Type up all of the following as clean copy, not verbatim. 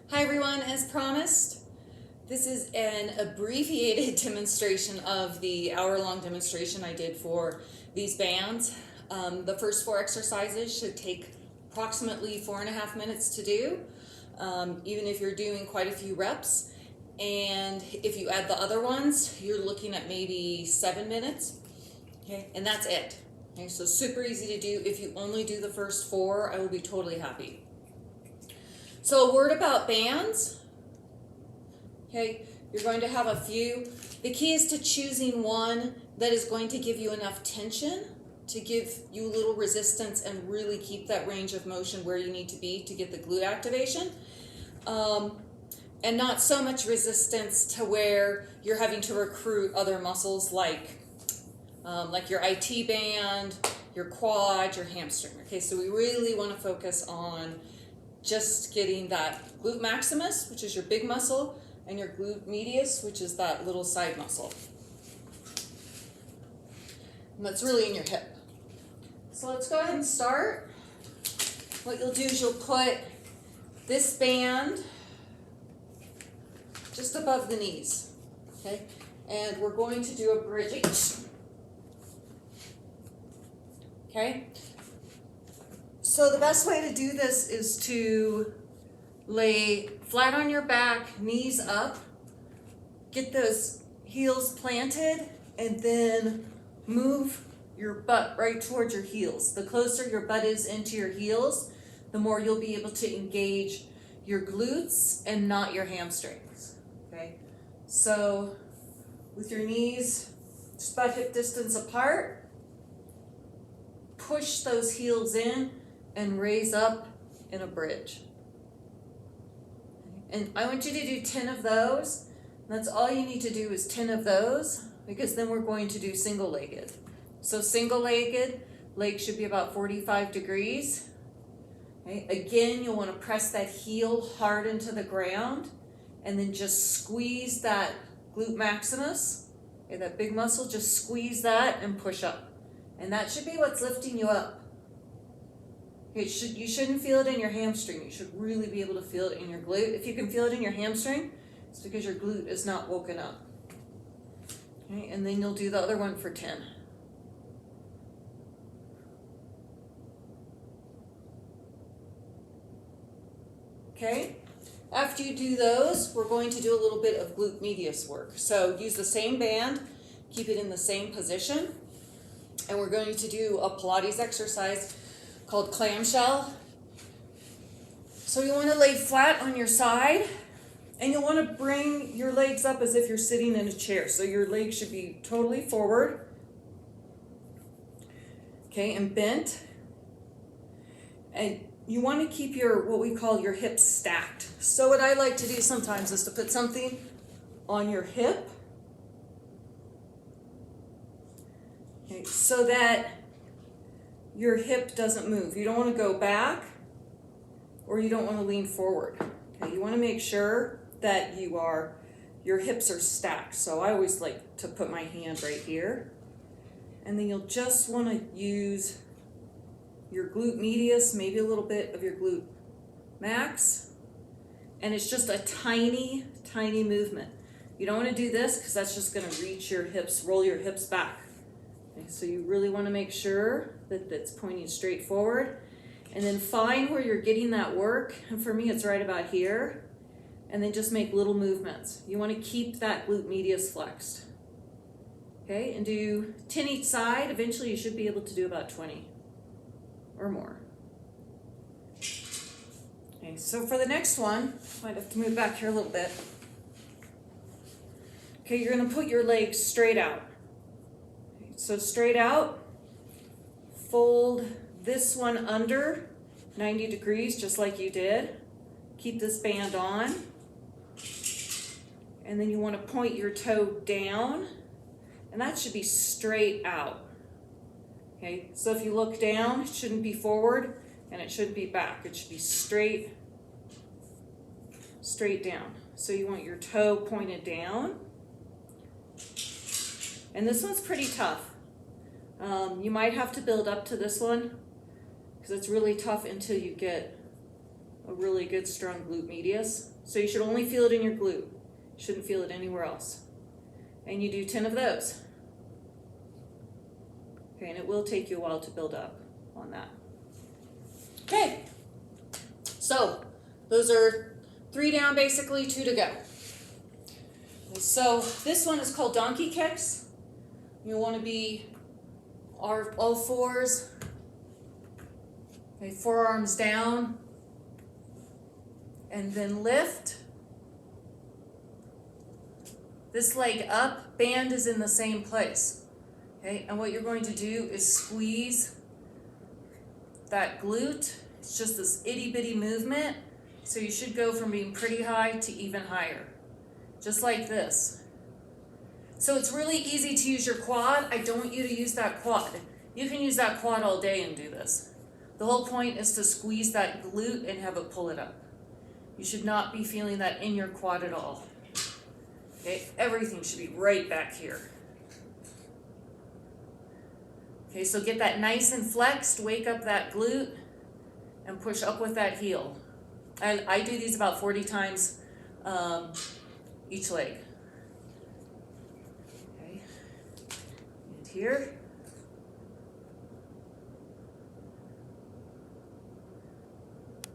Hi everyone, as promised, this is an abbreviated demonstration of the hour-long demonstration I did for these bands. The first 4 exercises should take approximately 4.5 minutes to do, even if you're doing quite a few reps. And if you add the other ones, you're looking at maybe 7 minutes, okay? And that's it. Okay, so super easy to do. If you only do the first 4, I will be totally happy. So a word about bands. Okay, you're going to have a few. The key is to choosing one that is going to give you enough tension to give you a little resistance and really keep that range of motion where you need to be to get the glute activation. And not so much resistance to where you're having to recruit other muscles like your IT band, your quad, your hamstring. Okay, so we really want to focus on just getting that glute maximus, which is your big muscle, and your glute medius, which is that little side muscle. And that's really in your hip. So let's go ahead and start. What you'll do is you'll put this band just above the knees, okay? And we're going to do a bridge, okay? So the best way to do this is to lay flat on your back, knees up, get those heels planted, and then move your butt right towards your heels. The closer your butt is into your heels, the more you'll be able to engage your glutes and not your hamstrings, okay? So with your knees just about hip distance apart, push those heels in and raise up in a bridge. And I want you to do 10 of those. That's all you need to do is 10 of those, because then we're going to do single-legged. So single-legged, legs should be about 45 degrees. Okay. Again, you'll want to press that heel hard into the ground and then just squeeze that glute maximus, okay, that big muscle, just squeeze that and push up. And that should be what's lifting you up. You shouldn't feel it in your hamstring. You should really be able to feel it in your glute. If you can feel it in your hamstring, it's because your glute is not woken up. Okay, and then you'll do the other one for 10. Okay, after you do those, we're going to do a little bit of glute medius work. So use the same band, keep it in the same position, and we're going to do a Pilates exercise called clamshell. So you want to lay flat on your side, and you'll want to bring your legs up as if you're sitting in a chair. So your legs should be totally forward, okay, and bent. And you want to keep your, what we call your hips stacked. So what I like to do sometimes is to put something on your hip, okay, so that your hip doesn't move. You don't want to go back, or you don't want to lean forward. Okay, you want to make sure that your hips are stacked. So I always like to put my hand right here, and then you'll just want to use your glute medius, maybe a little bit of your glute max, and it's just a tiny, tiny movement. You don't want to do this because that's just going to reach your hips, roll your hips back. Okay, so you really want to make sure that it's pointing straight forward, and then find where you're getting that work. And for me, it's right about here. And then just make little movements. You want to keep that glute medius flexed. Okay, and do 10 each side. Eventually, you should be able to do about 20 or more. Okay, so for the next one, might have to move back here a little bit. Okay, you're going to put your legs straight out. Okay, so straight out, fold this one under 90 degrees, just like you did. Keep this band on. And then you want to point your toe down, and that should be straight out. Okay, so if you look down, it shouldn't be forward and it shouldn't be back. It should be straight down. So you want your toe pointed down. And this one's pretty tough. You might have to build up to this one because it's really tough until you get a really good strong glute medius. So you should only feel it in your glute. You shouldn't feel it anywhere else. And you do 10 of those. Okay, and it will take you a while to build up on that. Okay, so those are 3 down basically, 2 to go. So this one is called donkey kicks. You want to be all fours. Okay, forearms down. And then lift. This leg up, band is in the same place. Okay, and what you're going to do is squeeze that glute. It's just this itty bitty movement. So you should go from being pretty high to even higher. Just like this. So it's really easy to use your quad. I don't want you to use that quad. You can use that quad all day and do this. The whole point is to squeeze that glute and have it pull it up. You should not be feeling that in your quad at all. Okay, everything should be right back here. Okay, so get that nice and flexed, wake up that glute, and push up with that heel. And I do these about 40 times each leg. Okay, and here.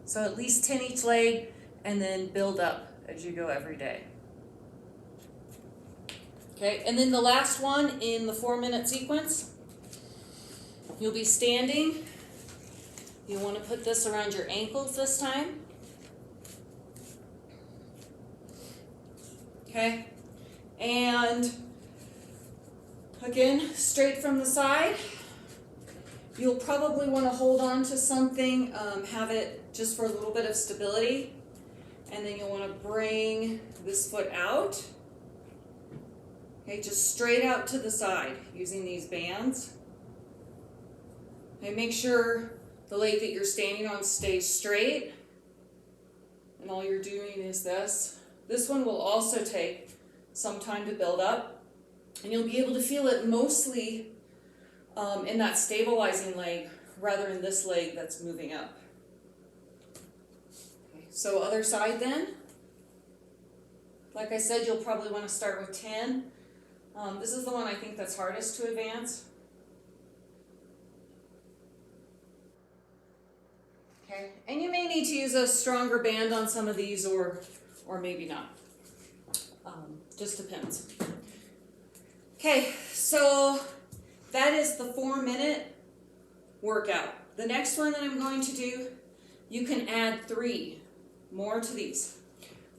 So at least 10 each leg, and then build up as you go every day. Okay, and then the last one in the 4-minute sequence, you'll be standing. You want to put this around your ankles this time. Okay, and again, straight from the side. You'll probably want to hold on to something, have it just for a little bit of stability, and then you'll want to bring this foot out. Okay, just straight out to the side using these bands. Okay, make sure the leg that you're standing on stays straight, and all you're doing is this. This one will also take some time to build up, and you'll be able to feel it mostly in that stabilizing leg rather than this leg that's moving up. Okay, so other side then. Like I said, you'll probably want to start with 10. This is the one I think that's hardest to advance. Okay, and you may need to use a stronger band on some of these or maybe not. Just depends. Okay, so that is the 4-minute workout. The next one that I'm going to do, you can add 3 more to these.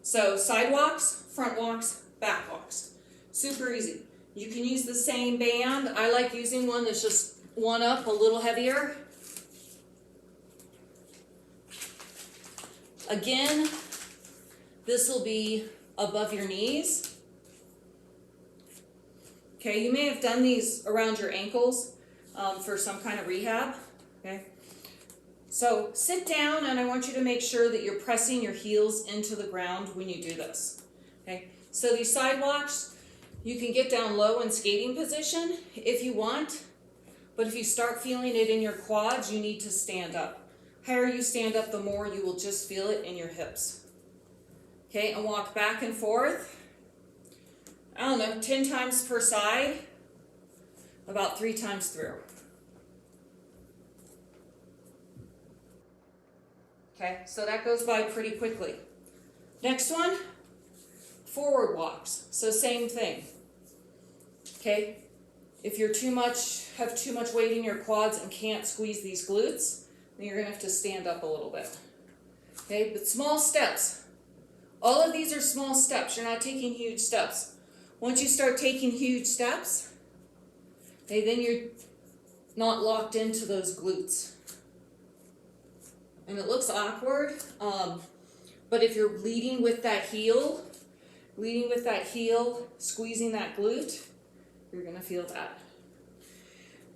So side walks, front walks, back walks. Super easy. You can use the same band. I like using one that's just one up, a little heavier. Again, this will be above your knees. Okay, you may have done these around your ankles for some kind of rehab. Okay, so sit down, and I want you to make sure that you're pressing your heels into the ground when you do this. Okay, so these side walks, you can get down low in skating position if you want, but if you start feeling it in your quads, you need to stand up. The higher you stand up, the more you will just feel it in your hips. Okay, and walk back and forth. I don't know, 10 times per side, about 3 times through. Okay, so that goes by pretty quickly. Next one, forward walks. So same thing. Okay, if you're have too much weight in your quads and can't squeeze these glutes, then you're gonna have to stand up a little bit. Okay, but small steps. All of these are small steps. You're not taking huge steps. Once you start taking huge steps, okay, then you're not locked into those glutes. And it looks awkward, but if you're leading with that heel, squeezing that glute, you're gonna feel that.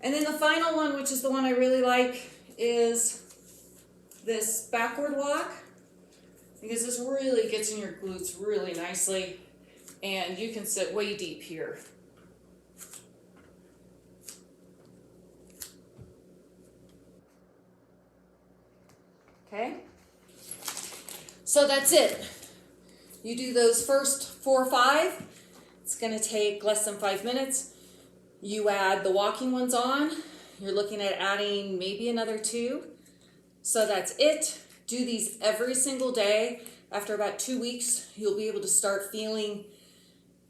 And then the final one, which is the one I really like, is this backward walk, because this really gets in your glutes really nicely, and you can sit way deep here. Okay, So that's it. You do those first 4 or 5. It's going to take less than 5 minutes. You add the walking ones on. You're looking at adding maybe another 2. So that's it. Do these every single day. After about 2 weeks, you'll be able to start feeling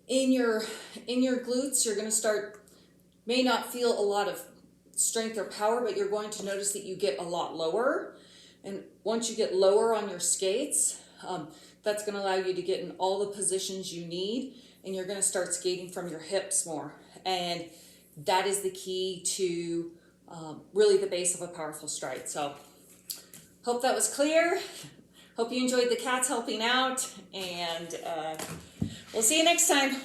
in your glutes. You're going to start, may not feel a lot of strength or power, but you're going to notice that you get a lot lower. And once you get lower on your skates, that's going to allow you to get in all the positions you need, and you're going to start skating from your hips more. And that is the key to really the base of a powerful stride. So hope that was clear. Hope you enjoyed the cats helping out, and we'll see you next time.